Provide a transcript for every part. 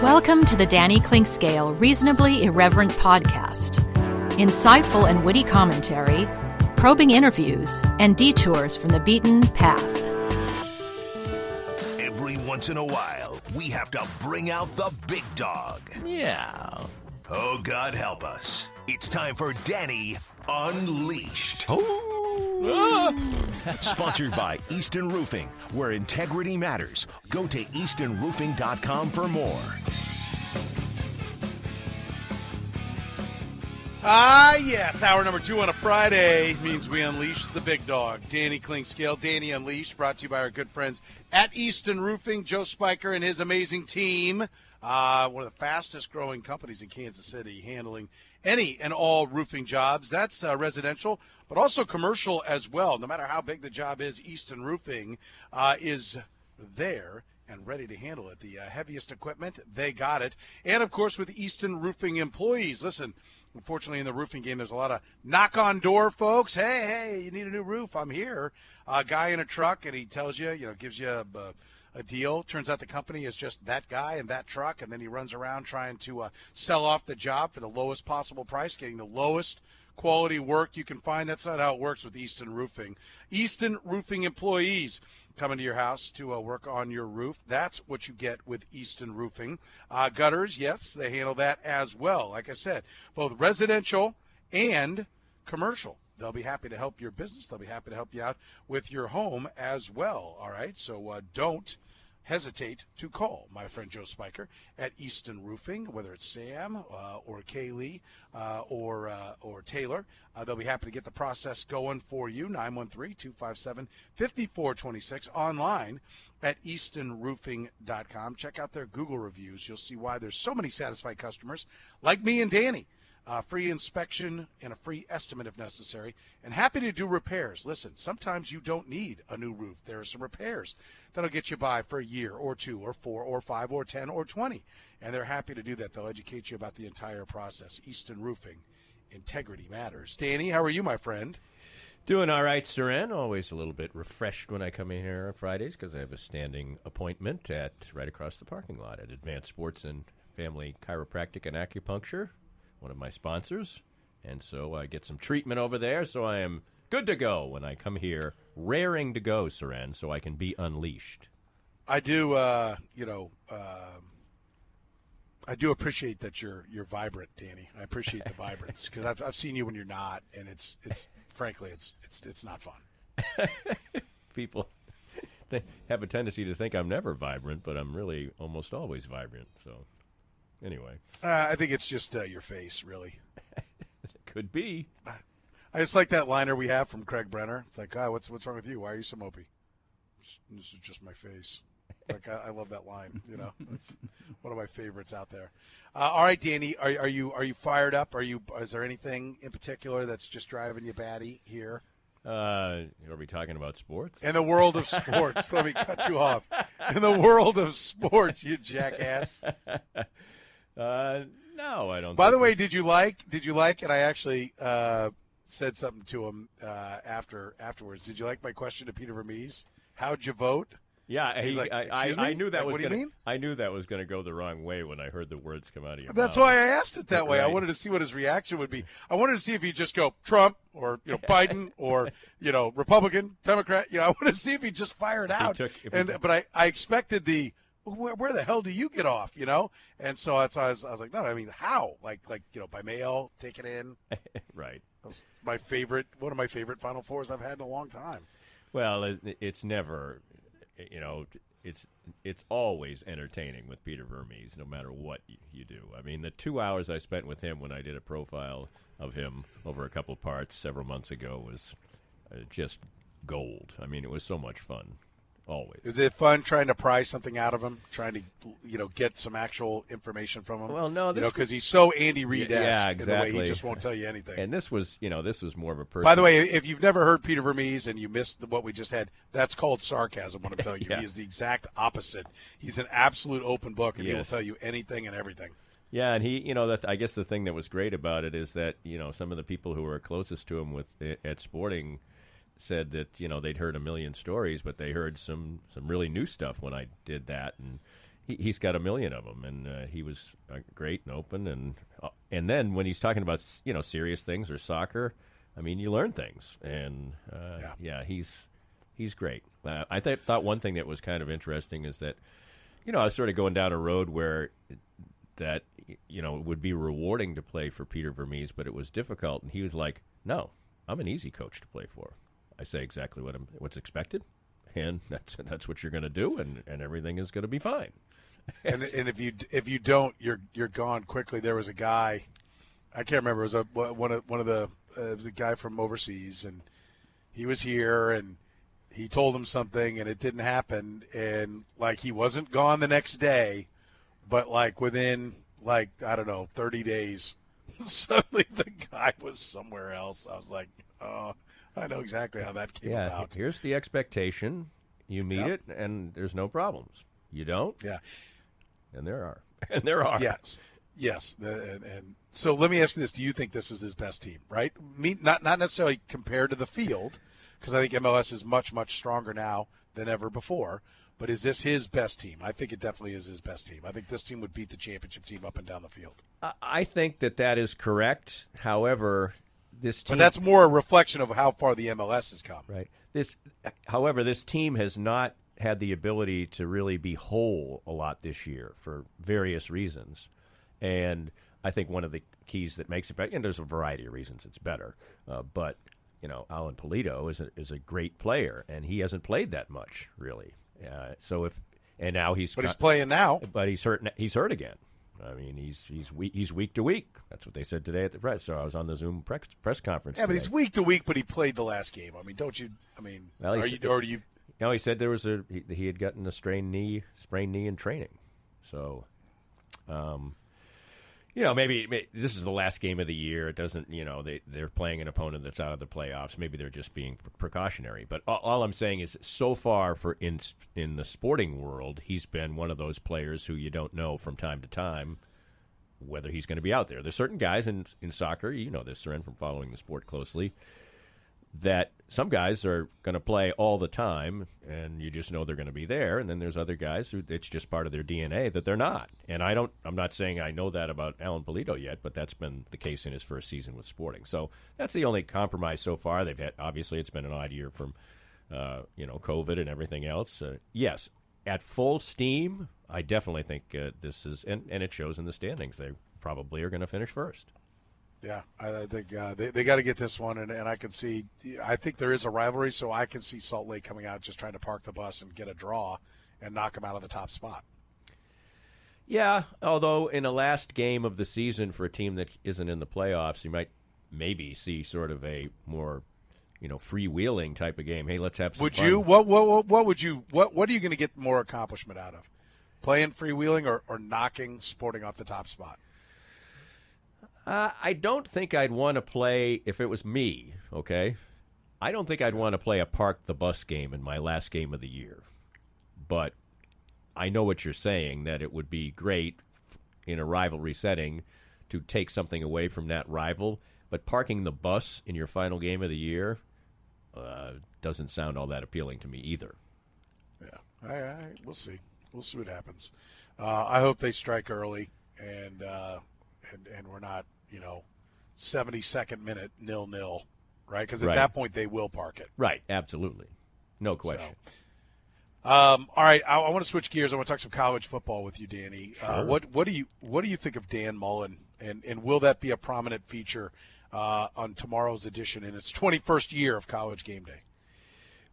Welcome to the Danny Clinkscale Reasonably Irreverent podcast. Insightful and witty commentary, probing interviews, and detours from the beaten path. Every once in a while, we have to bring out the big dog. Yeah. Oh, God help us. It's time for Danny Unleashed. Sponsored by Easton Roofing, where integrity matters. Go to eastonroofing.com for more. Yes, hour number 2 on a Friday means we unleash the big dog. Danny Clinkscale, Danny Unleashed, brought to you by our good friends at Easton Roofing. Joe Spiker and his amazing team, one of the fastest growing companies in Kansas City, handling any and all roofing jobs. That's residential, but also commercial as well. No matter how big the job is, Easton Roofing is there and ready to handle it. The heaviest equipment, they got it. And, of course, with Easton Roofing employees. Listen, unfortunately, in the roofing game, there's a lot of knock-on-door folks. Hey, you need a new roof, I'm here. A guy in a truck, and he tells you, gives you a deal. Turns out the company is just that guy and that truck, and then he runs around trying to sell off the job for the lowest possible price, getting the lowest quality work you can find. That's not how it works with Easton Roofing. Easton Roofing employees coming to your house to work on your roof. That's what you get with Easton Roofing. Gutters, yes, they handle that as well. Like I said, both residential and commercial. They'll be happy to help your business. They'll be happy to help you out with your home as well. All right, so don't hesitate to call my friend Joe Spiker at Easton Roofing, whether it's Sam or Kaylee or Taylor. They'll be happy to get the process going for you. 913-257-5426, online at eastonroofing.com. Check out their Google reviews. You'll see why there's so many satisfied customers like me and Danny. Free inspection and a free estimate if necessary, and happy to do repairs. Listen, sometimes you don't need a new roof. There are some repairs that'll get you by for a year or 2 or 4 or 5 or 10 or 20, and they're happy to do that. They'll educate you about the entire process. Easton Roofing, integrity matters. Danny, how are you, my friend? Doing all right, Soren. Always a little bit refreshed when I come in here on Fridays because I have a standing appointment right across the parking lot at Advanced Sports and Family Chiropractic and Acupuncture, one of my sponsors, and so I get some treatment over there, so I am good to go when I come here, raring to go, Soren, so I can be unleashed. I do, I do appreciate that you're vibrant, Danny. I appreciate the vibrance because I've seen you when you're not, and it's frankly it's not fun. People have a tendency to think I'm never vibrant, but I'm really almost always vibrant, so. Anyway. I think it's just your face, really. Could be. I just like that liner we have from Craig Brenner. It's like, what's wrong with you? Why are you so mopey? This is just my face. Like I love that line. It's one of my favorites out there. All right, Danny, are you fired up? Is there anything in particular that's just driving you batty here? Are we talking about sports? In the world of sports, let me cut you off. In the world of sports, you jackass. No, I don't. By the way, did you like? And I actually said something to him afterwards. Did you like my question to Peter Vermees? How'd you vote? Yeah, I knew that was going to. I knew that was going to go the wrong way when I heard the words come out of your mouth. That's why I asked it that way. Right. I wanted to see what his reaction would be. I wanted to see if he'd just go Trump or Biden or Republican, Democrat. I wanted to see if he'd just fire it out. But I expected the. Where the hell do you get off, And so that's why I was like, no, I mean, how? Like by mail, take it in? Right. That's one of my favorite Final Fours I've had in a long time. Well, it's never, it's always entertaining with Peter Vermees, no matter what you do. I mean, the 2 hours I spent with him when I did a profile of him over a couple parts several months ago was just gold. I mean, it was so much fun. Always. Is it fun trying to pry something out of him, trying to, get some actual information from him? Well, no, because he's so Andy Reid-esque yeah, exactly. in the way he just won't tell you anything. And this was more of a person. By the way, if you've never heard Peter Vermees and you missed what we just had, that's called sarcasm, what I'm telling you. Yeah. He is the exact opposite. He's an absolute open book, and Yes. he will tell you anything and everything. Yeah, and he, I guess the thing that was great about it is that, some of the people who were closest to him at Sporting said that, they'd heard a million stories, but they heard some really new stuff when I did that. And, he's got a million of them, and he was great and open. And then when he's talking about serious things or soccer, I mean, you learn things. And he's great. I thought one thing that was kind of interesting is that I was sort of going down a road where that it would be rewarding to play for Peter Vermees, but it was difficult. And he was like, "No, I'm an easy coach to play for. I say exactly what's expected, and that's what you're going to do, and everything is going to be fine." And if you don't, you're gone quickly. There was a guy, I can't remember. It was a guy from overseas, and he was here, and he told him something, and it didn't happen, and he wasn't gone the next day, but within 30 days, suddenly the guy was somewhere else. I was like, oh, I know exactly how that came about. Here's the expectation. You meet it, and there's no problems. You don't? Yeah. And there are. And there are. Yes. And so let me ask you this. Do you think this is his best team, right? Not necessarily compared to the field, because I think MLS is much, much stronger now than ever before. But is this his best team? I think it definitely is his best team. I think this team would beat the championship team up and down the field. I think that is correct. However, this team... But that's more a reflection of how far the MLS has come. Right. However, this team has not had the ability to really be whole a lot this year for various reasons. And I think one of the keys that makes it better, and there's a variety of reasons it's better, but Alan Pulido is a great player, and he hasn't played that much really. Now he's playing now. But he's hurt. He's hurt again. I mean, he's week to week. That's what they said today at the press. So I was on the Zoom press conference. Yeah, today. But he's week to week. But he played the last game. I mean, don't you? I mean, well, do you? No, he said there was he had gotten a sprained knee in training. So, maybe this is the last game of the year. It doesn't, they're playing an opponent that's out of the playoffs. Maybe they're just being precautionary. But all I'm saying is, so far in the sporting world, he's been one of those players who you don't know from time to time whether he's going to be out there. There's certain guys in soccer, this, Soren, from following the sport closely, that some guys are going to play all the time, and you just know they're going to be there. And then there's other guys who it's just part of their DNA that they're not. And I'm not saying I know that about Alan Pulido yet, but that's been the case in his first season with Sporting. So that's the only compromise so far they've had. Obviously, it's been an odd year from, COVID and everything else. Yes, at full steam, I definitely think this is, and it shows in the standings. They probably are going to finish first. Yeah, I think they got to get this one, and I can see. I think there is a rivalry, so I can see Salt Lake coming out just trying to park the bus and get a draw and knock them out of the top spot. Yeah, although in the last game of the season for a team that isn't in the playoffs, you might maybe see sort of a more, freewheeling type of game. Hey, let's have some fun. You? What would you? What are you going to get more accomplishment out of? Playing freewheeling or knocking Sporting off the top spot? I don't think I'd want to play, if it was me, okay? I don't think I'd want to play a park the bus game in my last game of the year. But I know what you're saying, that it would be great in a rivalry setting to take something away from that rival. But parking the bus in your final game of the year doesn't sound all that appealing to me either. Yeah, all right, we'll see. We'll see what happens. I hope they strike early and we're not, 72nd minute 0-0, right? Because at that point they will park it. Right, absolutely, no question. So, all right, I want to switch gears. I want to talk some college football with you, Danny. Sure. What do you think of Dan Mullen, and will that be a prominent feature on tomorrow's edition in its 21st year of College Game Day?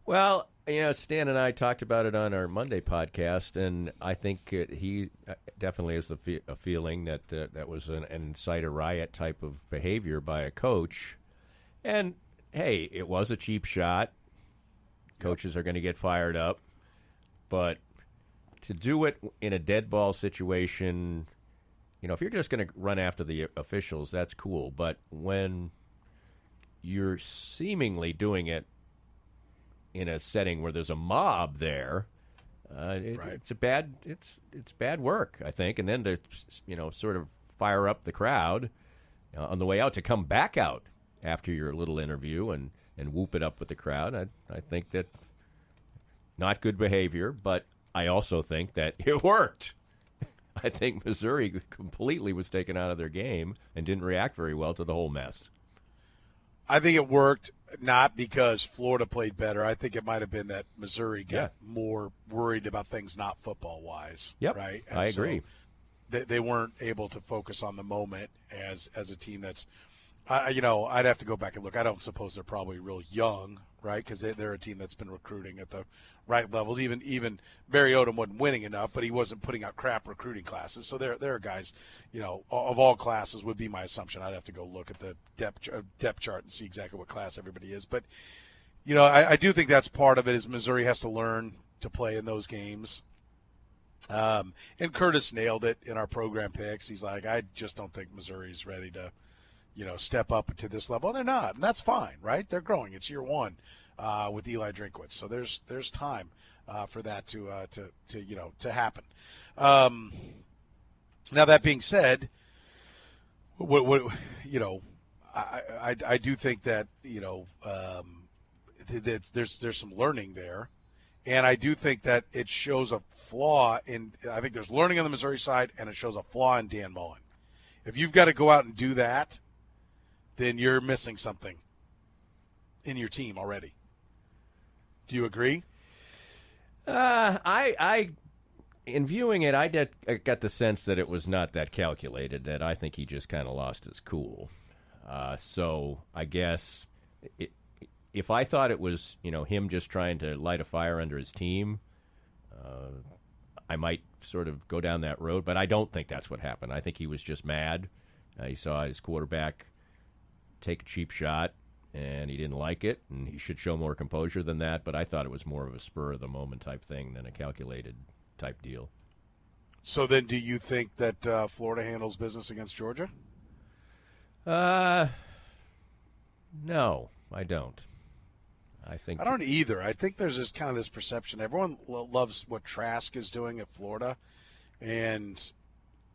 Well, Stan and I talked about it on our Monday podcast, and I think he definitely has a feeling that that was an incite a riot type of behavior by a coach. And, hey, it was a cheap shot. Coaches are going to get fired up. But to do it in a dead ball situation, if you're just going to run after the officials, that's cool. But when you're seemingly doing it in a setting where there's a mob there, it's bad work, I think. And then to sort of fire up the crowd on the way out, to come back out after your little interview and whoop it up with the crowd, I think that not good behavior. But I also think that it worked. I think Missouri completely was taken out of their game and didn't react very well to the whole mess. I think it worked not because Florida played better. I think it might have been that Missouri got more worried about things not football-wise. Yep, right? And I agree. So they weren't able to focus on the moment as a team that's I'd have to go back and look. I don't suppose they're probably real young, right? Because they're a team that's been recruiting at the right levels. Even Barry Odom wasn't winning enough, but he wasn't putting out crap recruiting classes. So there are guys, of all classes would be my assumption. I'd have to go look at the depth chart and see exactly what class everybody is. But I do think that's part of it. Is Missouri has to learn to play in those games. And Curtis nailed it in our program picks. He's like, I just don't think Missouri's ready to step up to this level. And they're not, and that's fine, right? They're growing. It's year one with Eli Drinkwitz, so there's time for that to happen. Now that being said, I do think that there's some learning there, and I do think that it shows a flaw in. I think there's learning on the Missouri side, and it shows a flaw in Dan Mullen. If you've got to go out and do that, then you're missing something in your team already. Do you agree? I in viewing it, I got the sense that it was not that calculated, that I think he just kind of lost his cool. So I guess if I thought it was, him just trying to light a fire under his team, I might sort of go down that road, but I don't think that's what happened. I think he was just mad. He saw his quarterback take a cheap shot, and he didn't like it, and he should show more composure than that, but I thought it was more of a spur-of-the-moment type thing than a calculated type deal. So then do you think that Florida handles business against Georgia? No, I don't. I don't either. I think there's just kind of this perception. Everyone loves what Trask is doing at Florida, and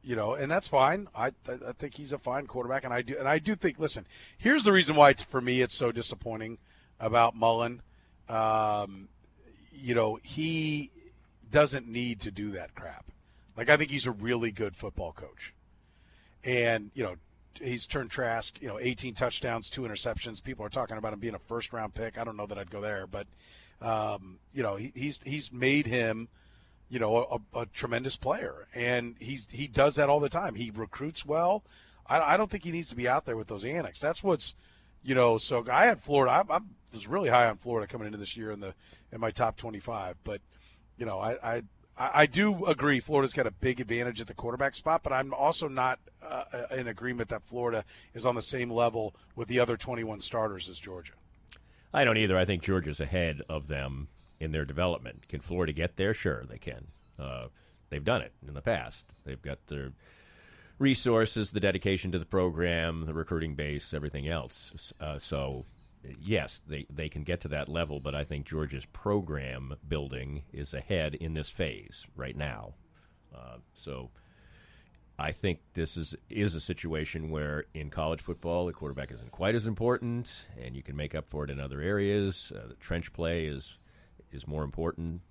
and that's fine. I think he's a fine quarterback, and I do think. Listen, here's the reason why for me it's so disappointing about Mullen. He doesn't need to do that crap. Like, I think he's a really good football coach, and he's turned Trask, 18 touchdowns, 2 interceptions. People are talking about him being a first-round pick. I don't know that I'd go there, but he's made him, a tremendous player, and he does that all the time. He recruits well. I don't think he needs to be out there with those annex. That's what's, So I had Florida. I was really high on Florida coming into this year in my top 25, but I do agree Florida's got a big advantage at the quarterback spot, but I'm also not in agreement that Florida is on the same level with the other 21 starters as Georgia. I don't either. I think Georgia's ahead of them in their development. Can Florida get there? Sure, they can. They've done it in the past. They've got their resources, the dedication to the program, the recruiting base, everything else. So, yes, they can get to that level, but I think Georgia's program building is ahead in this phase right now. So I think this is a situation where in college football the quarterback isn't quite as important, and you can make up for it in other areas. The trench play is more important.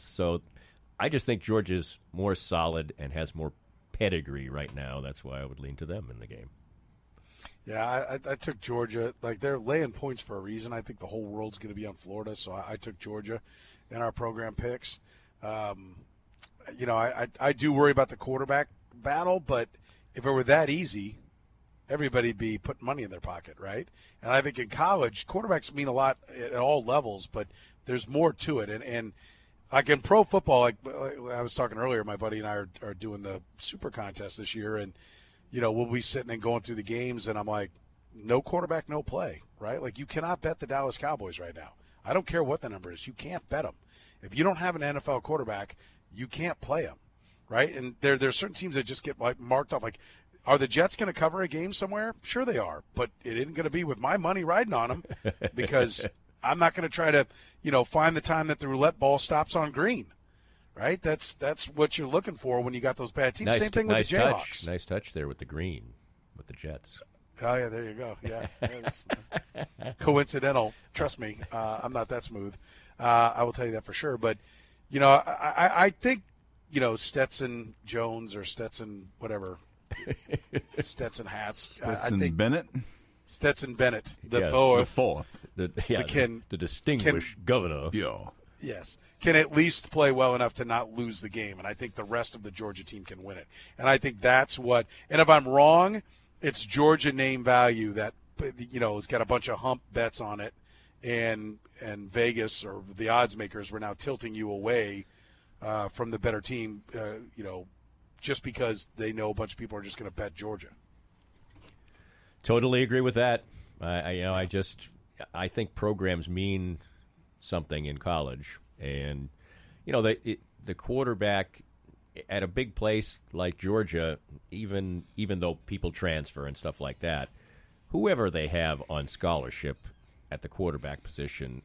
So I just think Georgia's more solid and has more pedigree right now. That's why I would lean to them in the game. Yeah, I took Georgia. Like, they're laying points for a reason. I think the whole world's going to be on Florida, so I took Georgia in our program picks. I do worry about the quarterback battle, but if it were that easy, everybody'd be putting money in their pocket, right? And I think in college, quarterbacks mean a lot at all levels, but there's more to it. And like in pro football, like I was talking earlier, my buddy and I are doing the super contest this year, and we'll be sitting and going through the games, and I'm like, no quarterback, no play, right? Like, you cannot bet the Dallas Cowboys right now. I don't care what the number is. You can't bet them. If you don't have an NFL quarterback, you can't play them, right? And there's certain teams that just get marked off. Like, are the Jets going to cover a game somewhere? Sure they are, but it isn't going to be with my money riding on them because I'm not going to try to, find the time that the roulette ball stops on green. Right, that's what you're looking for when you got those bad teams. Same thing with the Jayhawks. Nice touch there with the green, with the Jets. Oh yeah, there you go. Yeah, coincidental. Trust me, I'm not that smooth. I will tell you that for sure. But I think Stetson Jones or Stetson whatever, Stetson hats. Stetson I think Bennett? Stetson Bennett, the fourth. The distinguished governor. Yeah. Yes, can at least play well enough to not lose the game, and I think the rest of the Georgia team can win it. And I think that's what. And if I'm wrong, it's Georgia name value that has got a bunch of hump bets on it, and Vegas or the odds makers were now tilting you away from the better team. Just because they know a bunch of people are just going to bet Georgia. Totally agree with that. I think programs mean something in college, and the quarterback at a big place like Georgia, even though people transfer and stuff like that, whoever they have on scholarship at the quarterback position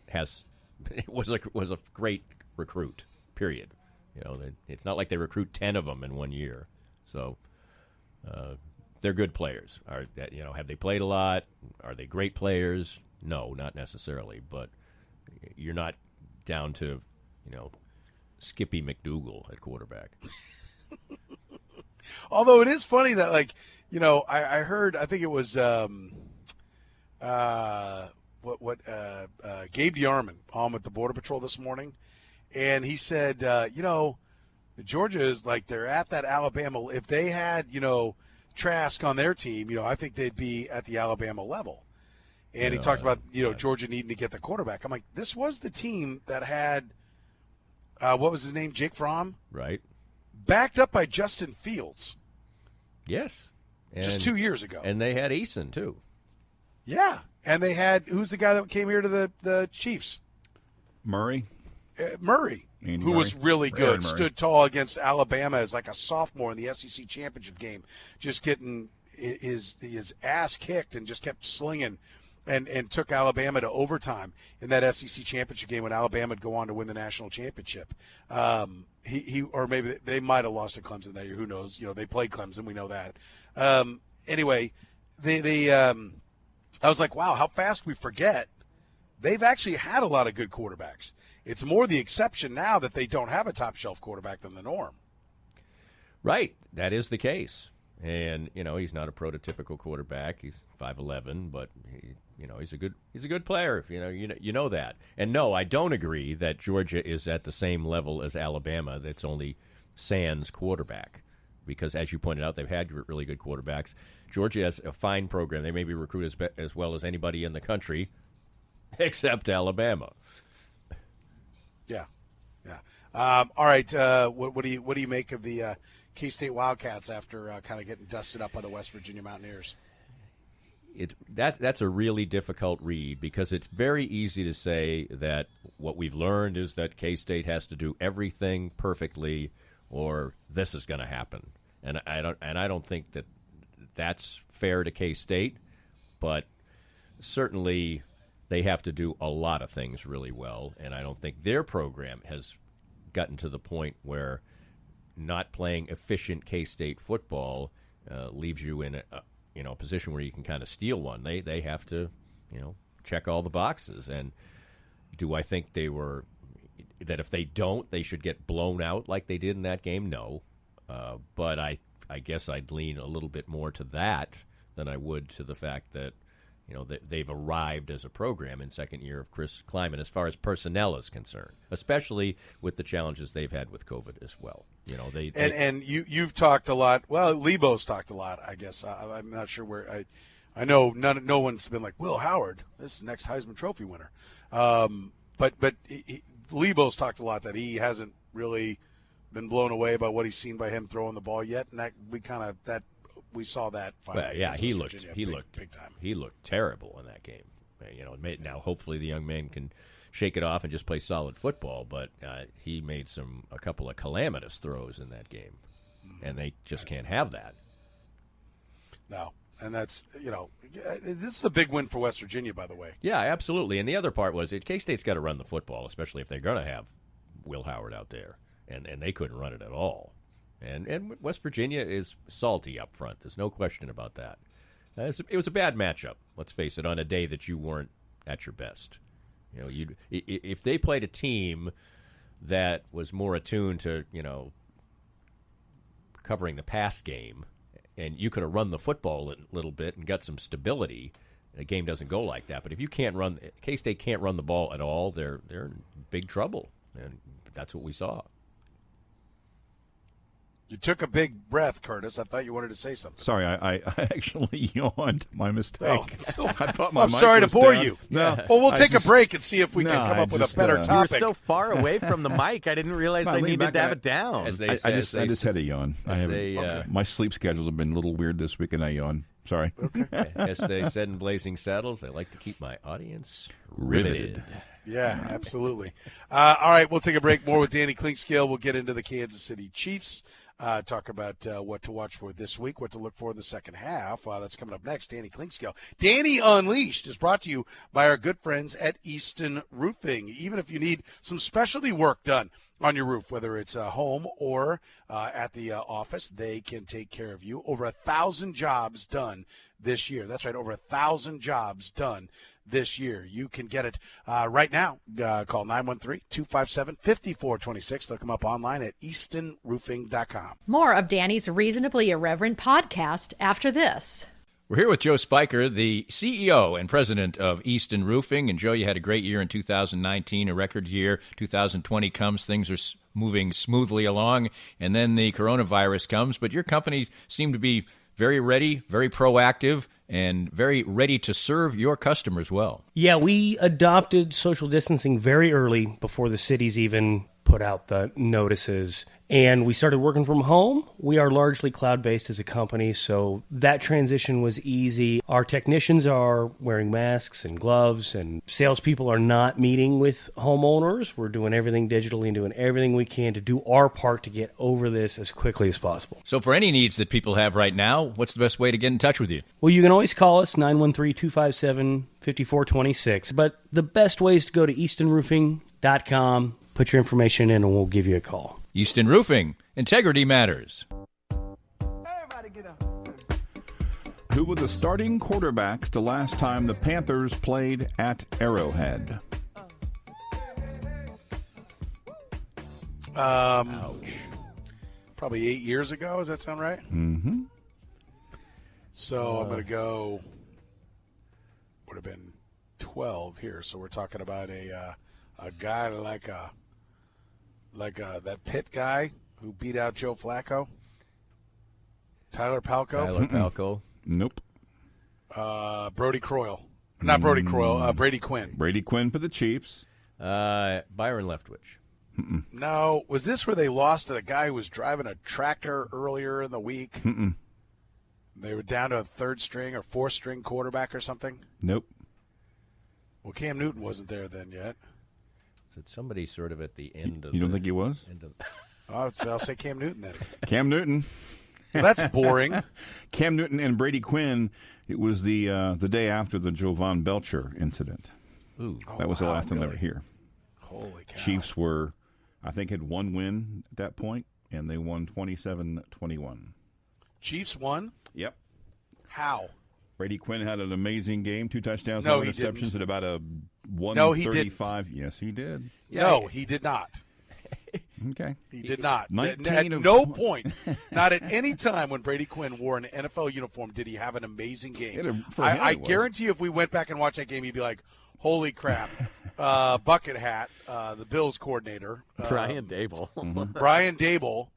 was a great recruit. Period. It's not like they recruit 10 of them in 1 year. So they're good players. Have they played a lot? Are they great players? No, not necessarily. But you're not down to, Skippy McDougal at quarterback. Although it is funny that, I heard, I think it was Gabe DeArmond on with the Border Patrol this morning. And he said, Georgia is like they're at that Alabama. If they had, Trask on their team, I think they'd be at the Alabama level. And he talked about, Georgia needing to get the quarterback. I'm like, this was the team that had, what was his name, Jake Fromm? Right. Backed up by Justin Fields. Yes. Just 2 years ago. And they had Easton, too. Yeah. And they had, who's the guy that came here to the Chiefs? Murray, who Murray. was really good, stood tall against Alabama as like a sophomore in the SEC championship game, just getting his ass kicked and just kept slinging and took Alabama to overtime in that SEC championship game when Alabama would go on to win the national championship. Or maybe they might have lost to Clemson that year. Who knows? They played Clemson. We know that. Anyway, I was like, wow, how fast we forget. They've actually had a lot of good quarterbacks. It's more the exception now that they don't have a top-shelf quarterback than the norm. Right. That is the case. And, he's not a prototypical quarterback. He's 5'11", but he's a good player. You know that. And no, I don't agree that Georgia is at the same level as Alabama. That's only sans quarterback. Because, as you pointed out, they've had really good quarterbacks. Georgia has a fine program. They maybe recruit as well as anybody in the country, except Alabama. Yeah. All right. What do you make of the K-State Wildcats after kind of getting dusted up by the West Virginia Mountaineers? That's a really difficult read because it's very easy to say that what we've learned is that K-State has to do everything perfectly or this is going to happen. And I don't think that that's fair to K-State, but certainly they have to do a lot of things really well, and I don't think their program has gotten to the point where not playing efficient K-State football leaves you in a position where you can kind of steal one. They have to, check all the boxes. And do I think that if they don't, they should get blown out like they did in that game? No. But I guess I'd lean a little bit more to that than I would to the fact that, they've arrived as a program in second year of Chris Kleiman as far as personnel is concerned, especially with the challenges they've had with COVID as well. And you've talked a lot. Well, Lebo's talked a lot, I guess. I'm not sure where. I know no one's been like, Will Howard, this is the next Heisman Trophy winner. But Lebo's talked a lot that he hasn't really been blown away by what he's seen by him throwing the ball yet, and that we saw that. Well, yeah, he looked big time. He looked terrible in that game. Now hopefully the young man can shake it off and just play solid football. But he made a couple of calamitous throws in that game, and they just can't have that. No, and that's this is a big win for West Virginia, by the way. Yeah, absolutely. And the other part was K-State's got to run the football, especially if they're going to have Will Howard out there, and they couldn't run it at all. And West Virginia is salty up front. There's no question about that. It was a bad matchup, let's face it, on a day that you weren't at your best. If they played a team that was more attuned to, covering the pass game, and you could have run the football a little bit and got some stability. The game doesn't go like that. But if you can't run, K-State can't run the ball at all, they're in big trouble, and that's what we saw. You took a big breath, Curtis. I thought you wanted to say something. Sorry, I actually yawned. My mistake. Oh, I thought my I'm mic sorry to was bore down. you. No, Well, we'll I take just- a break and see if we No, can come I up with just, a better you were You were topic. so far away from the mic, I didn't realize No, I lean needed back to have and it down. As they I say, just had a yawn. I haven't. they, My sleep schedules have been a little weird this week, and I yawn. Sorry. as they said in Blazing Saddles, I like to keep my audience riveted. Yeah, absolutely. All right, we'll take a break. More with Danny Clinkscale. We'll get into the Kansas City Chiefs. Talk about what to watch for this week, what to look for in the second half. That's coming up next. Danny Clinkscale. Danny Unleashed is brought to you by our good friends at Easton Roofing. Even if you need some specialty work done on your roof, whether it's home or at the office, they can take care of you. Over 1,000 jobs done this year. That's right, over 1,000 jobs done this year. You can get it right now. Call 913-257-5426. Look them up online at eastonroofing.com. More of Danny's Reasonably Irreverent podcast after this. We're here with Joe Spiker, the CEO and president of Easton Roofing. And, Joe, you had a great year in 2019, a record year. 2020 comes, things are moving smoothly along, and then the coronavirus comes. But your company seemed to be very ready, very proactive, and very ready to serve your customers well. Yeah, we adopted social distancing very early before the cities even put out the notices. And we started working from home. We are largely cloud-based as a company, so that transition was easy. Our technicians are wearing masks and gloves, and salespeople are not meeting with homeowners. We're doing everything digitally and doing everything we can to do our part to get over this as quickly as possible. So for any needs that people have right now, what's the best way to get in touch with you? Well, you can always call us, 913-257-5426. But the best way is to go to eastonroofing.com, put your information in, and we'll give you a call. Easton Roofing. Integrity matters. Everybody get up. Who were the starting quarterbacks the last time the Panthers played at Arrowhead? Ouch. Probably 8 years ago. Does that sound right? Mm-hmm. So I'm going to go, would have been 12 here. So we're talking about a guy like that Pitt guy who beat out Joe Flacco. Tyler Palko. Nope. Brody Croyle. Not Brody Croyle. Brady Quinn. Brady Quinn for the Chiefs. Byron Leftwich. No. Was this where they lost to the guy who was driving a tractor earlier in the week? They were down to a third string or fourth string quarterback or something? Nope. Well, Cam Newton wasn't there then yet. Is it somebody sort of at the end of You don't think he was? end of I'll say Cam Newton then. Cam Newton. Well, that's boring. Cam Newton and Brady Quinn. It was the day after the Jovan Belcher incident. Ooh. That was the last time they were really? here. Holy cow. Chiefs were, I think, had one win at that point, and they won 27-21. Chiefs won? Yep. How? Brady Quinn had an amazing game, 2 touchdowns, No, no he interceptions didn't. at about a No, he 135. Yes, he did. No, he did not. Okay. He did not. 19 At of no 20 point, not at any time when Brady Quinn wore an NFL uniform did he have an amazing game. For him, I it was. guarantee you if we went back and watched that game, he'd be like, holy crap. Bucket Hat, the Bills coordinator. Brian Dable. Brian Dable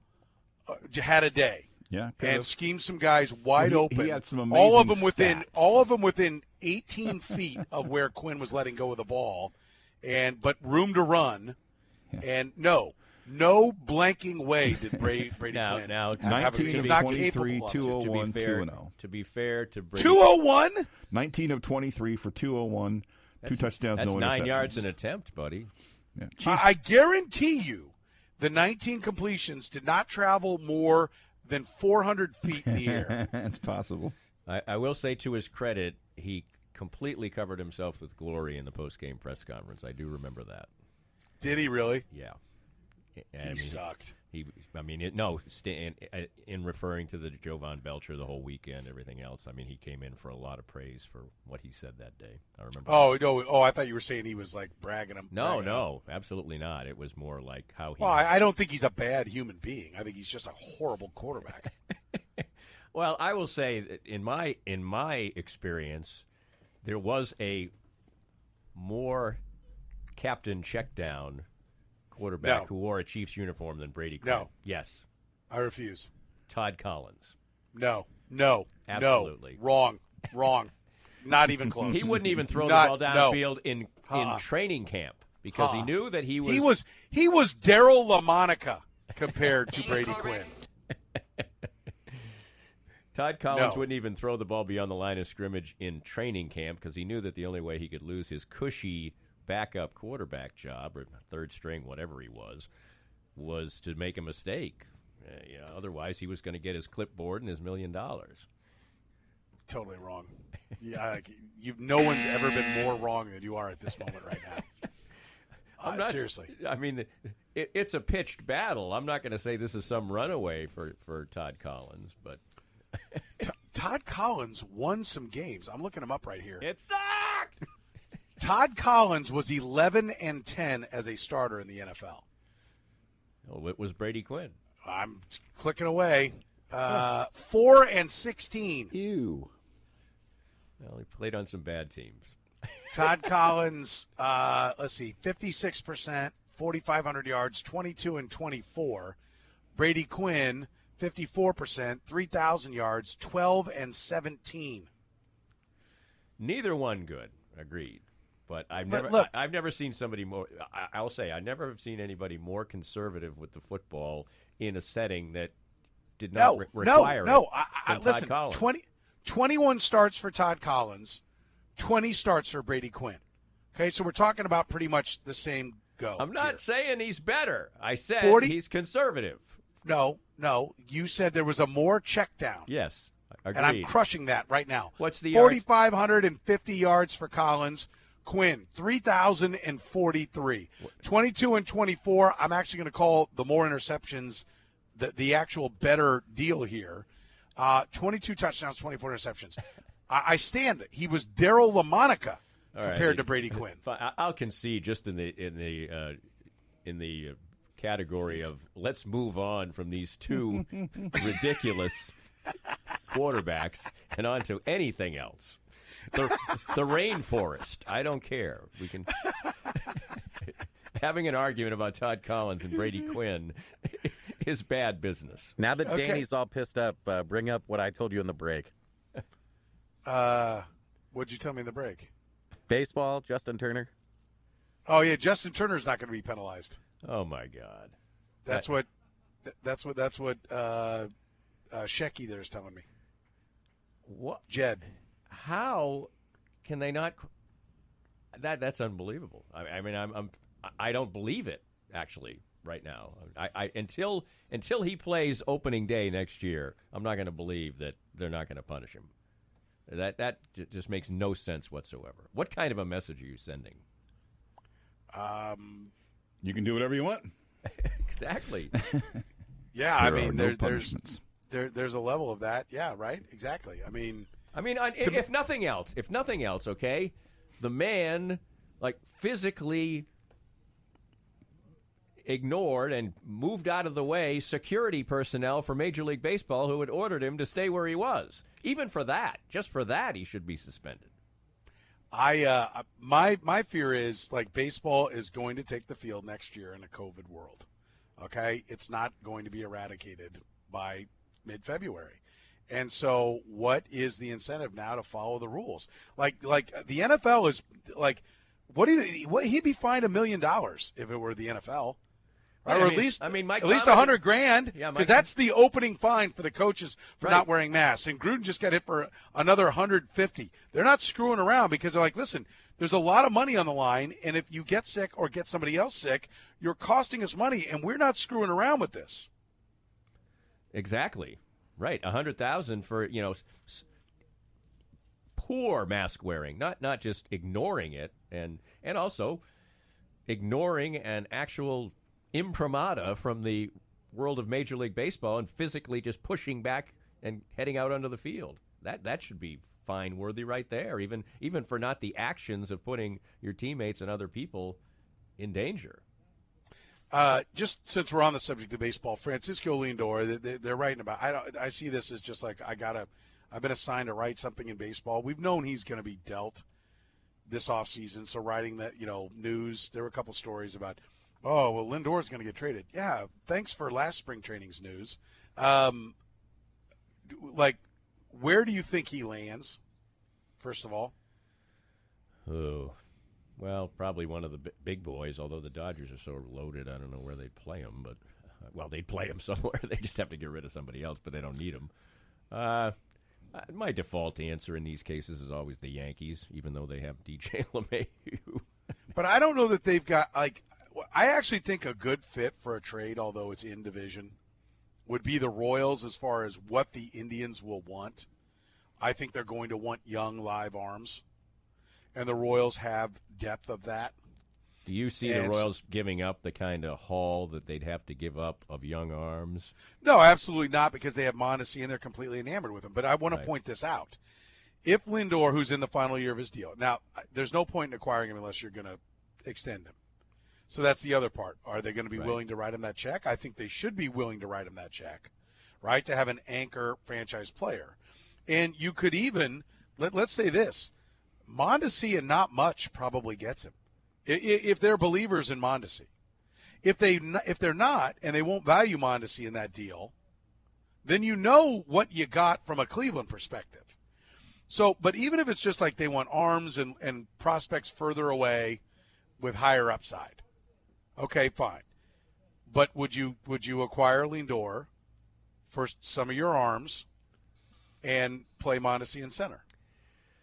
had a day. Yeah. And schemed some guys wide Well, open. he had some all of amazing them stats. within 18 feet of where Quinn was letting go of the ball, but room to run. And no blanking way did Brady Quinn. Now, have a- 19 he's of not 23, capable of it. 201, to be fair, 2-0. to be fair to Brady, 201? 19 of 23 for 201, 2 touchdowns, that's no 9 interceptions. yards an attempt, buddy. Yeah. Chiefs, I guarantee you the 19 completions did not travel more than 400 feet in the air. it's possible. I will say to his credit, he completely covered himself with glory in the post-game press conference. I do remember that. Did he really? Yeah. He sucked. In referring to the Jovan Belcher the whole weekend, everything else, I mean, he came in for a lot of praise for what he said that day. I remember. Oh, I thought you were saying he was like bragging him. No, absolutely not. It was more like how he. Well, I don't think he's a bad human being. I think he's just a horrible quarterback. Well, I will say that in my experience, there was a more captain checkdown quarterback who wore a Chiefs uniform than Brady Quinn. No. Yes. I refuse. Todd Collins. No. Absolutely. No. Wrong. Not even close. He wouldn't even throw the ball downfield in training camp because he knew that he was... He was Daryl LaMonica compared to Brady Quinn. Todd Collins wouldn't even throw the ball beyond the line of scrimmage in training camp because he knew that the only way he could lose his cushy backup quarterback job or third string, whatever he was to make a mistake. Otherwise, he was going to get his clipboard and his $1 million. Totally wrong. Yeah, no one's ever been more wrong than you are at this moment right now. Seriously. I mean, it's a pitched battle. I'm not going to say this is some runaway for Todd Collins, but Todd Collins won some games. I'm looking him up right here. It sucks. Todd Collins was 11-10 as a starter in the NFL. Oh, it was Brady Quinn. I'm clicking away. 4-16. Ew. Well, he played on some bad teams. Todd Collins, let's see, 56%, 4,500 yards, 22-24. Brady Quinn, 54%, 3,000 yards, 12-17. Neither one good. Agreed. But I've never seen somebody more. I'll say I never have seen anybody more conservative with the football in a setting that did not require it. Listen, Todd Collins. 21 starts for Todd Collins, 20 starts for Brady Quinn. Okay, so we're talking about pretty much the same go. I'm not saying he's better. I said he's conservative. No, you said there was a more check down. Yes, agreed. And I'm crushing that right now. What's the 4,550 yards for Collins? Quinn, 3,043. 22-24. I'm actually going to call the more interceptions the actual better deal here. 22 touchdowns, 24 interceptions. I stand it. He was Daryl LaMonica compared to Brady Quinn. I'll concede just in the category of let's move on from these two ridiculous quarterbacks and on to anything else. The rainforest. I don't care. We can having an argument about Todd Collins and Brady Quinn is bad business. Now that Danny's all pissed up, bring up what I told you in the break. What'd you tell me in the break? Baseball, Justin Turner. Oh yeah, Justin Turner's not going to be penalized. Oh my God. That's what Shecky there's telling me. What? Jed. How can they not? That's unbelievable. I don't believe it actually right now. Until he plays opening day next year, I'm not going to believe that they're not going to punish him. That just makes no sense whatsoever. What kind of a message are you sending? You can do whatever you want. Exactly. Yeah, there's a level of that. Yeah, right. Exactly. If nothing else, okay, the man physically ignored and moved out of the way security personnel for Major League Baseball who had ordered him to stay where he was. Even for that, just for that, he should be suspended. My fear is baseball is going to take the field next year in a COVID world. Okay, it's not going to be eradicated by mid-February. And so what is the incentive now to follow the rules? Like the NFL is he'd be fined $1 million if it were the NFL. Right? Or at least $100,000 because that's the opening fine for the coaches for not wearing masks. And Gruden just got hit for another 150. They're not screwing around because they're like, listen, there's a lot of money on the line, and if you get sick or get somebody else sick, you're costing us money, and we're not screwing around with this. Exactly. Right, $100,000 for poor mask wearing, not just ignoring it, and also ignoring an actual imprimatur from the world of Major League Baseball and physically just pushing back and heading out onto the field. That should be fine-worthy right there, even for not the actions of putting your teammates and other people in danger. Just since we're on the subject of baseball, Francisco Lindor, they're writing about. I see this as just like I've been assigned to write something in baseball. We've known he's going to be dealt this offseason, so writing that news. There were a couple stories about, oh well, Lindor's going to get traded. Yeah, thanks for last spring training's news. Where do you think he lands? First of all, oh. Well, probably one of the big boys, although the Dodgers are so loaded, I don't know where they'd play him. But, they'd play him somewhere. They just have to get rid of somebody else, but they don't need him. My default answer in these cases is always the Yankees, even though they have DJ LeMahieu. But I don't know that they've got, I actually think a good fit for a trade, although it's in division, would be the Royals as far as what the Indians will want. I think they're going to want young live arms. And the Royals have depth of that. Do you see the Royals giving up the kind of haul that they'd have to give up of young arms? No, absolutely not, because they have Mondesi and they're completely enamored with him. But I want to point this out. If Lindor, who's in the final year of his deal, now there's no point in acquiring him unless you're going to extend him. So that's the other part. Are they going to be willing to write him that check? I think they should be willing to write him that check, right, to have an anchor franchise player. And you could even, let's say this, Mondesi and not much probably gets him, if they're believers in Mondesi. If they're not, and they won't value Mondesi in that deal, then you know what you got from a Cleveland perspective. So, but even if it's just like they want arms and prospects further away with higher upside, okay, fine. But would you acquire Lindor for some of your arms and play Mondesi in center?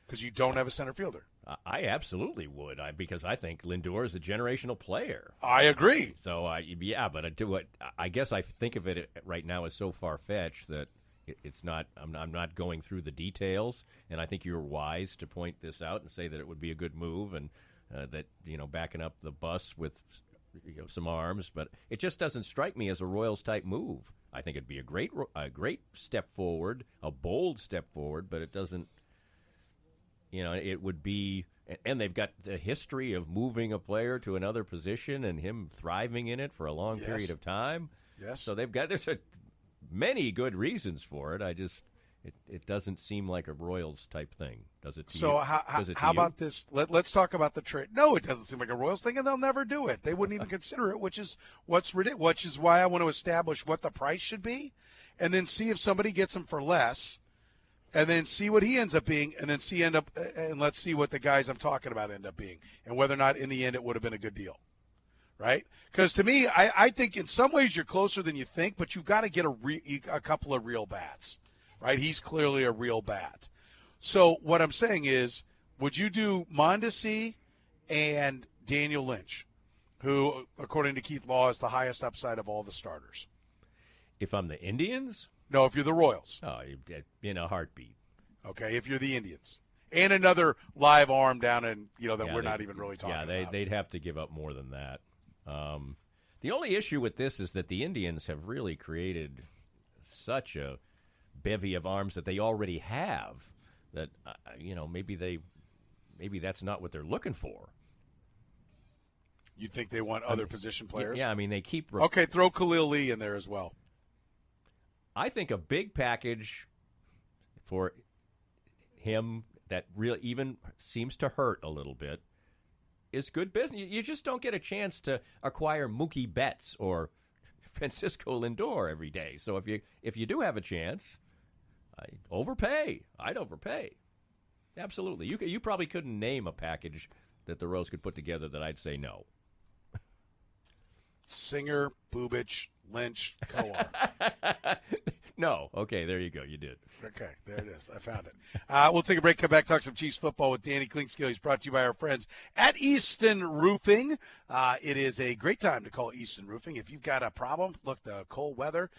Because you don't have a center fielder. I absolutely would, because I think Lindor is a generational player. I agree. So, but I guess I think of it right now as so far-fetched that it's not. I'm not going through the details, and I think you're wise to point this out and say that it would be a good move, and that backing up the bus with some arms, but it just doesn't strike me as a Royals type move. I think it'd be a great step forward, a bold step forward, but it doesn't. It would be, and they've got the history of moving a player to another position and him thriving in it for a long period of time. Yes. So there's many good reasons for it. It doesn't seem like a Royals type thing, does it? To so you? How about this? Let's talk about the trade. No, it doesn't seem like a Royals thing, and they'll never do it. They wouldn't even consider it, which is what's ridiculous. Which is why I want to establish what the price should be, and then see if somebody gets him for less. And then see what he ends up being, and then let's see what the guys I'm talking about end up being, and whether or not in the end it would have been a good deal, right? Because to me, I think in some ways you're closer than you think, but you've got to get a couple of real bats, right? He's clearly a real bat. So what I'm saying is, would you do Mondesi and Daniel Lynch, who, according to Keith Law, is the highest upside of all the starters? If I'm the Indians? No, if you're the Royals. Oh, in a heartbeat. Okay, if you're the Indians. And another live arm down in, that we're not even really talking about. Yeah, they'd have to give up more than that. The only issue with this is that the Indians have really created such a bevy of arms that they already have that, maybe that's not what they're looking for. You think they want other position players? Yeah, they keep... Okay, throw Khalil Lee in there as well. I think a big package for him that really even seems to hurt a little bit is good business. You just don't get a chance to acquire Mookie Betts or Francisco Lindor every day. So if you do have a chance, I'd overpay. Absolutely. You probably couldn't name a package that the Royals could put together that I'd say no. Singer, Bubich, Lynch, Cohen. No. Okay, there you go. You did. Okay, there it is. I found it. We'll take a break, come back, talk some Chiefs football with Danny Klinkskill. He's brought to you by our friends at Easton Roofing. It is a great time to call Easton Roofing. If you've got a problem, look, the cold weather,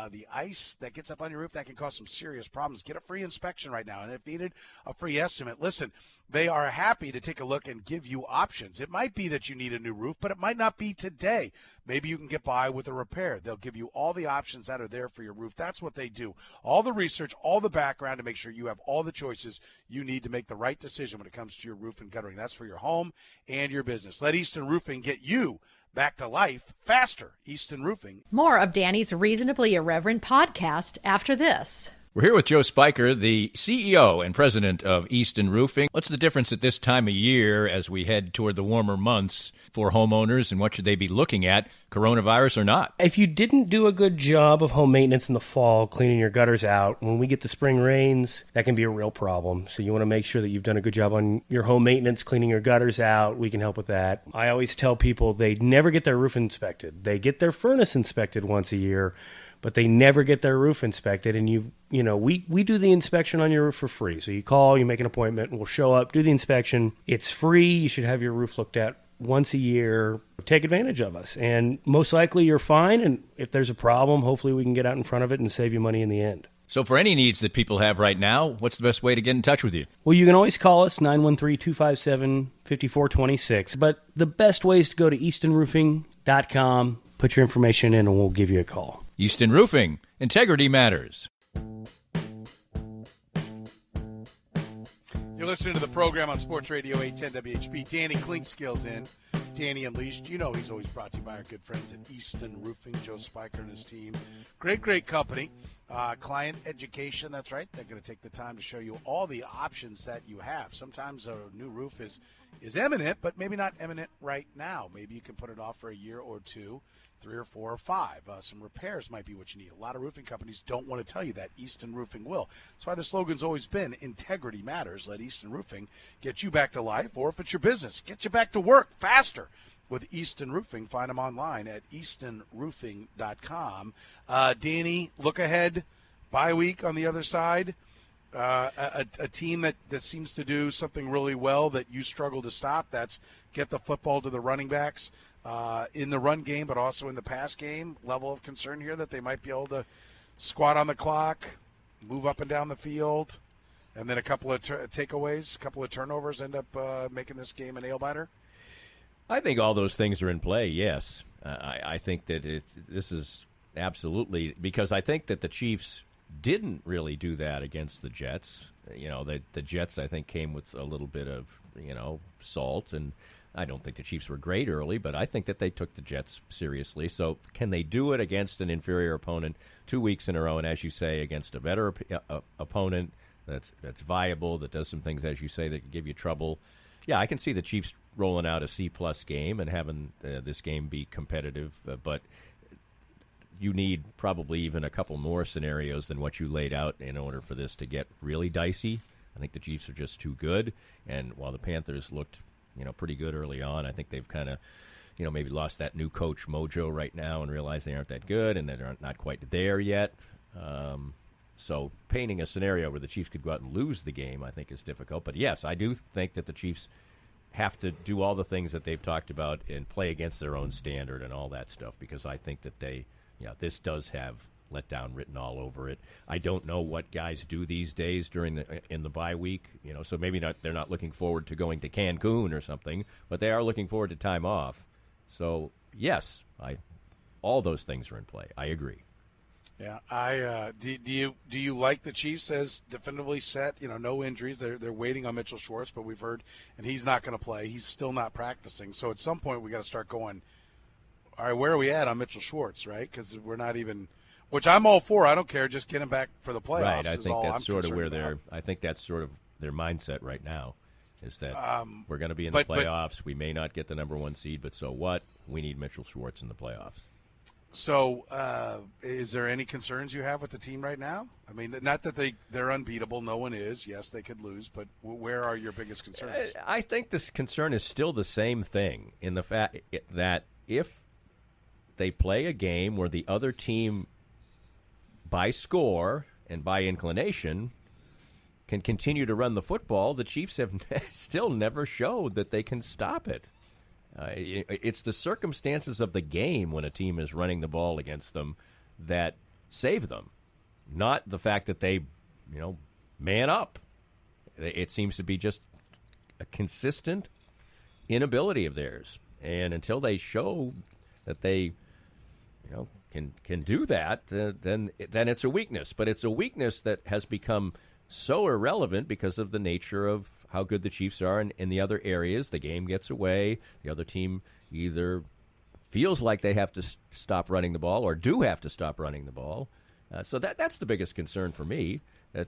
the ice that gets up on your roof, that can cause some serious problems. Get a free inspection right now, and if needed, a free estimate. Listen, they are happy to take a look and give you options. It might be that you need a new roof, but it might not be today. Maybe you can get by with a repair. They'll give you all the options that are there for your roof. That's what they do. All the research, all the background to make sure you have all the choices you need to make the right decision when it comes to your roof and guttering. That's for your home and your business. Let Easton Roofing get you back to life faster. Easton Roofing. More of Danny's Reasonably Irreverent podcast after this. We're here with Joe Spiker, the CEO and president of Easton Roofing. What's the difference at this time of year as we head toward the warmer months for homeowners, and what should they be looking at, coronavirus or not? If you didn't do a good job of home maintenance in the fall, cleaning your gutters out, when we get the spring rains, that can be a real problem. So you want to make sure that you've done a good job on your home maintenance, cleaning your gutters out. We can help with that. I always tell people they never get their roof inspected. They get their furnace inspected once a year, but they never get their roof inspected. And we do the inspection on your roof for free. So you call, you make an appointment, and we'll show up, do the inspection. It's free. You should have your roof looked at once a year. Take advantage of us. And most likely you're fine. And if there's a problem, hopefully we can get out in front of it and save you money in the end. So for any needs that people have right now, what's the best way to get in touch with you? Well, you can always call us, 913-257-5426. But the best way is to go to eastonroofing.com, put your information in, and we'll give you a call. Easton Roofing. Integrity matters. You're listening to the program on Sports Radio 810 WHB. Danny Klinkskill's in. Danny Unleashed. You know he's always brought to you by our good friends at Easton Roofing, Joe Spiker and his team. Great company. Client education, that's right. They're going to take the time to show you all the options that you have. Sometimes a new roof is imminent, but maybe not imminent right now. Maybe you can put it off for a year or two, 3 or 4 or 5. Some repairs might be what you need. A lot of roofing companies don't want to tell you that. Easton Roofing will. That's why the slogan's always been, integrity matters. Let Easton Roofing get you back to life, or if it's your business, get you back to work faster with Easton Roofing. Find them online at eastonroofing.com. Danny, look ahead, bye week on the other side. A team that seems to do something really well that you struggle to stop. That's get the football to the running backs in the run game, but also in the pass game. Level of concern here that they might be able to squat on the clock, move up and down the field, and then a couple of takeaways, a couple of turnovers end up making this game a nail-biter? I think all those things are in play, yes. I think that this is absolutely – because I think that the Chiefs didn't really do that against the Jets. The Jets, I think, came with a little bit of, salt, and I don't think the Chiefs were great early, but I think that they took the Jets seriously. So can they do it against an inferior opponent 2 weeks in a row, and as you say, against a better opponent that's viable, that does some things, as you say, that can give you trouble? Yeah, I can see the Chiefs rolling out a C-plus game and having this game be competitive, but you need probably even a couple more scenarios than what you laid out in order for this to get really dicey. I think the Chiefs are just too good, and while the Panthers looked pretty good early on, I think they've kind of maybe lost that new coach mojo right now and realize they aren't that good and they're not quite there yet. So painting a scenario where the Chiefs could go out and lose the game, I think, is difficult. But, yes, I do think that the Chiefs have to do all the things that they've talked about and play against their own standard and all that stuff, because I think that this does have letdown written all over it. I don't know what guys do these days in the bye week, so maybe they're not looking forward to going to Cancun or something, but they are looking forward to time off. So, yes, all those things are in play. I agree. Yeah, do you like the Chiefs as definitively set? No injuries. They're waiting on Mitchell Schwartz, but we've heard, and he's not going to play. He's still not practicing. So at some point we got to start going, all right, where are we at on Mitchell Schwartz, right? Because we're not even, which I'm all for. I don't care. Just get him back for the playoffs. Right. I think that's sort of where I think that's sort of their mindset right now, is that we're going to be in the playoffs. We may not get the number 1 seed, but so what? We need Mitchell Schwartz in the playoffs. So, is there any concerns you have with the team right now? I mean, not that they're unbeatable. No one is. Yes, they could lose, but where are your biggest concerns? I think this concern is still the same thing, in the fact that if they play a game where the other team, by score and by inclination, can continue to run the football, the Chiefs have still never showed that they can stop it. It's the circumstances of the game when a team is running the ball against them that save them, not the fact that they, man up. It seems to be just a consistent inability of theirs. And until they show that they can do that, then it's a weakness. But it's a weakness that has become so irrelevant because of the nature of how good the Chiefs are in the other areas. The game gets away. The other team either feels like they have to stop running the ball or do have to stop running the ball. So that's the biggest concern for me, that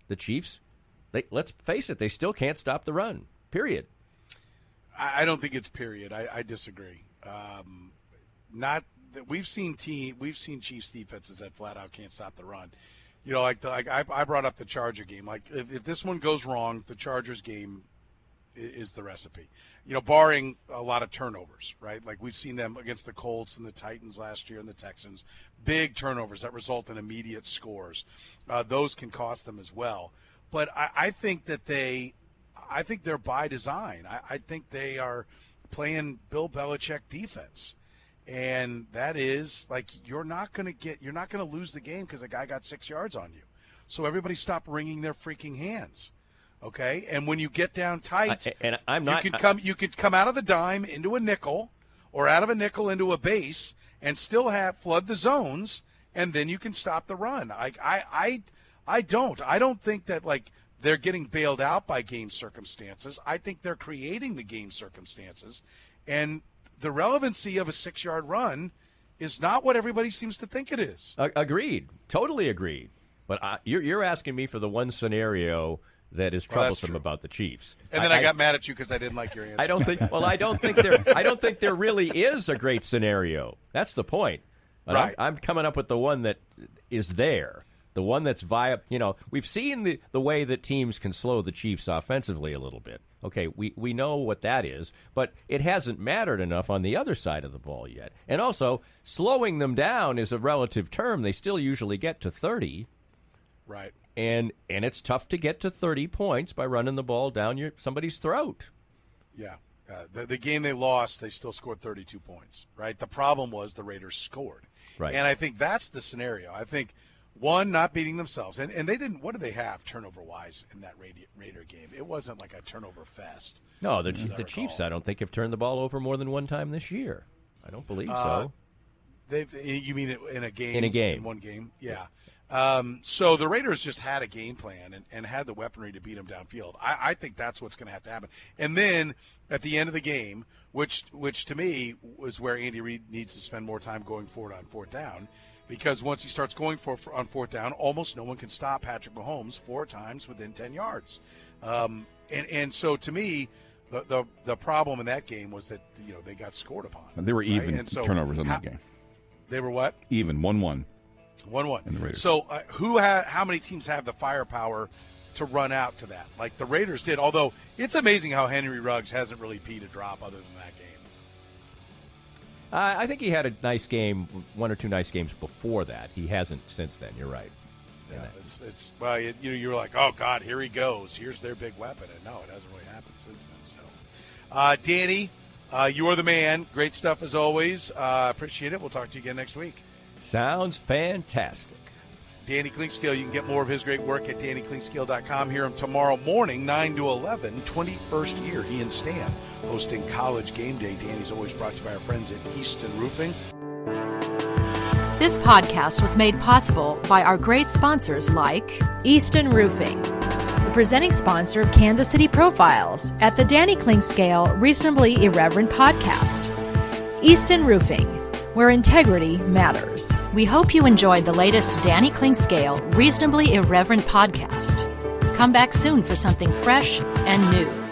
the Chiefs, let's face it, they still can't stop the run, period. I don't think it's period. I disagree. We've seen Chiefs defenses that flat out can't stop the run. I brought up the Charger game. Like if this one goes wrong, the Chargers game is the recipe. Barring a lot of turnovers, right? Like we've seen them against the Colts and the Titans last year and the Texans, big turnovers that result in immediate scores. Those can cost them as well. But I think that they're by design. I think they are playing Bill Belichick defense. And that is like you're not going to lose the game because a guy got 6 yards on you. So everybody stop wringing their freaking hands, okay? And when you get down tight, you could come out of the dime into a nickel, or out of a nickel into a base, and still flood the zones, and then you can stop the run. I don't think that like they're getting bailed out by game circumstances. I think they're creating the game circumstances, and the relevancy of a 6-yard run is not what everybody seems to think it is. Agreed. Totally agreed. But you're asking me for the one scenario that is troublesome about the Chiefs. And then I got mad at you because I didn't like your answer. I don't think there really is a great scenario. That's the point. But right. I'm coming up with the one that is there. The one that's viable. We've seen the way that teams can slow the Chiefs offensively a little bit. Okay, we know what that is, but it hasn't mattered enough on the other side of the ball yet. And also, slowing them down is a relative term. They still usually get to 30. Right. And it's tough to get to 30 points by running the ball down somebody's throat. Yeah. The game they lost, they still scored 32 points, right? The problem was the Raiders scored. Right. And I think that's the scenario. I think, one, not beating themselves. And they didn't – what did they have turnover-wise in that Raider game? It wasn't like a turnover fest. No, the Chiefs, I don't think, have turned the ball over more than one time this year. I don't believe so. You mean in a game? In a game. In one game? Yeah. So the Raiders just had a game plan and had the weaponry to beat them downfield. I think that's what's going to have to happen. And then at the end of the game, which to me was where Andy Reid needs to spend more time going forward on fourth down, because once he starts going on fourth down, almost no one can stop Patrick Mahomes 4 times within 10 yards. And so to me, the problem in that game was that they got scored upon. And they were even turnovers in that game. They were what? Even 1-1. 1-1. So how many teams have the firepower to run out to that? Like the Raiders did, although it's amazing how Henry Ruggs hasn't really peed a drop other than that game. I think he had a nice game, 1 or 2 nice games before that. He hasn't since then. You're right. Yeah, you were like, oh God, here he goes. Here's their big weapon, and no, it hasn't really happened since then. So, Danny, you are the man. Great stuff as always. Appreciate it. We'll talk to you again next week. Sounds fantastic. Danny Clinkscale, you can get more of his great work at DannyClinkscale.com. Hear him tomorrow morning, 9 to 11, 21st year. He and Stan hosting College Game Day. Danny's always brought to you by our friends at Easton Roofing. This podcast was made possible by our great sponsors like Easton Roofing, the presenting sponsor of Kansas City Profiles at the Danny Clinkscale Reasonably Irreverent podcast. Easton Roofing, where integrity matters. We hope you enjoyed the latest Danny Clinkscale Reasonably Irreverent podcast. Come back soon for something fresh and new.